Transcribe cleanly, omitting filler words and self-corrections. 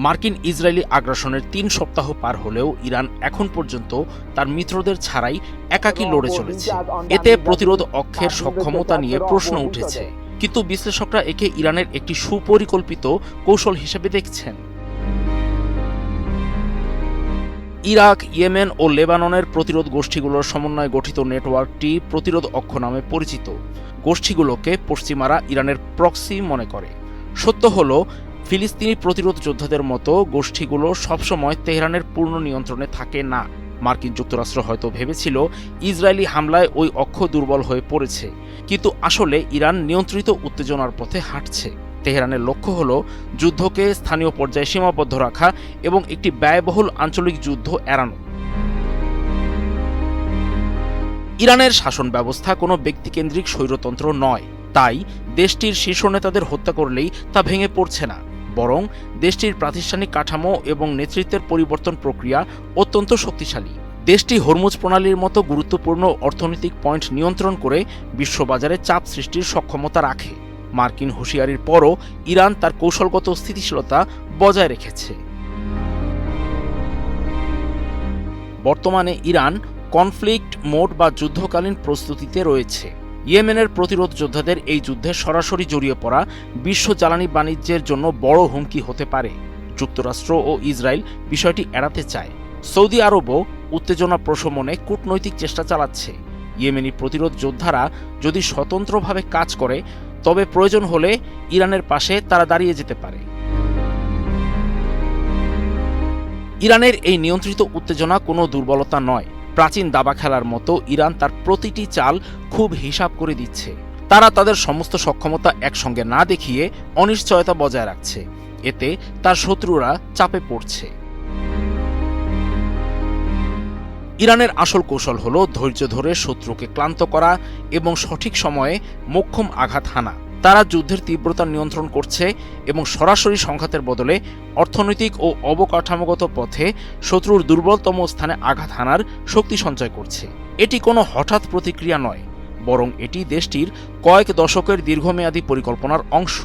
মার্কিন ইসরায়েলি আগ্রাসনের ৩ সপ্তাহ পার হলেও ইরান এখন পর্যন্ত তার মিত্রদের ছাড়াই একাকী লড়ে চলেছে। এতে প্রতিরোধ অক্ষের সক্ষমতা নিয়ে প্রশ্ন উঠেছে, কিন্তু বিশ্লেষকরা একে ইরানের একটি সুপরিকল্পিত কৌশল হিসেবে দেখছেন। ইরাক, ইয়েমেন ও লেবাননের প্রতিরোধ গোষ্ঠীগুলোর সমন্বয়ে গঠিত নেটওয়ার্কটি প্রতিরোধ অক্ষ নামে পরিচিত। গোষ্ঠীগুলোকে পশ্চিমারা ইরানের প্রক্সি মনে করে। সত্য হল, ফিলিস্তিনি প্রতিরোধ যোদ্ধাদের মতো গোষ্ঠীগুলো সবসময় তেহরানের পূর্ণ নিয়ন্ত্রণে থাকে না। মার্কিন যুক্তরাষ্ট্র হয়তো ভেবেছিল ইসরায়েলি হামলায় ওই অক্ষ দুর্বল হয়ে পড়েছে, কিন্তু আসলে ইরান নিয়ন্ত্রিত উত্তেজনার পথে হাঁটছে। তেহরানের লক্ষ্য হল যুদ্ধকে স্থানীয় পর্যায়ে সীমাবদ্ধ রাখা এবং একটি ব্যয়বহুল আঞ্চলিক যুদ্ধ এড়ানো। ইরানের শাসন ব্যবস্থা কোনো ব্যক্তিকেন্দ্রিক স্বৈরতন্ত্র নয়, তাই দেশটির শীর্ষ নেতাদের হত্যা করলেই তা ভেঙে পড়ছে না, বরং দেশটির প্রাতিষ্ঠানিক কাঠামো এবং নেতৃত্বের পরিবর্তন প্রক্রিয়া অত্যন্ত শক্তিশালী। দেশটি হরমুজ প্রণালীর মতো গুরুত্বপূর্ণ অর্থনৈতিক পয়েন্ট নিয়ন্ত্রণ করে বিশ্ববাজারে চাপ সৃষ্টির সক্ষমতা রাখে। মার্কিন হুঁশিয়ারির পরও ইরান তার কৌশলগত স্থিতিশীলতা বজায় রেখেছে। বর্তমানে ইরান কনফ্লিক্ট মোড বা যুদ্ধকালীন প্রস্তুতিতে রয়েছে। ইয়েমেনের প্রতিরোধ যোদ্ধাদের এই যুদ্ধে সরাসরি জড়িয়ে পড়া বিশ্ব জ্বালানি বাণিজ্যের জন্য বড় হুমকি হতে পারে। যুক্তরাষ্ট্র ও ইসরায়েল বিষয়টি এড়াতে চায়। সৌদি আরবও উত্তেজনা প্রশমনে কূটনৈতিক চেষ্টা চালাচ্ছে। ইয়েমেনি প্রতিরোধ যোদ্ধারা যদি স্বতন্ত্রভাবে কাজ করে, তবে প্রয়োজন হলে ইরানের পাশে তারা দাঁড়িয়ে যেতে পারে। ইরানের এই নিয়ন্ত্রিত উত্তেজনা কোনো দুর্বলতা নয়। প্রাচীন দাবা খেলার মতো ইরান তার প্রতিটি চাল খুব হিসাব করে দিচ্ছে। তারা তাদের সমস্ত সক্ষমতা একসঙ্গে না দেখিয়ে অনিশ্চয়তা বজায় রাখছে। এতে তার শত্রুরা চাপে পড়ছে। ইরানের আসল কৌশল হল ধৈর্য ধরে শত্রুকে ক্লান্ত করা এবং সঠিক সময়ে মোক্ষম আঘাত হানা। তারা যুদ্ধের তীব্রতা নিয়ন্ত্রণ করছে এবং সরাসরি সংঘাতের বদলে অর্থনৈতিক ও অবকাঠামোগত পথে শত্রুর দুর্বলতম স্থানে আঘাত হানার শক্তি সঞ্চয় করছে। এটি কোনো হঠাৎ প্রতিক্রিয়া নয়, বরং এটি দেশটির কয়েক দশকের দীর্ঘমেয়াদী পরিকল্পনার অংশ।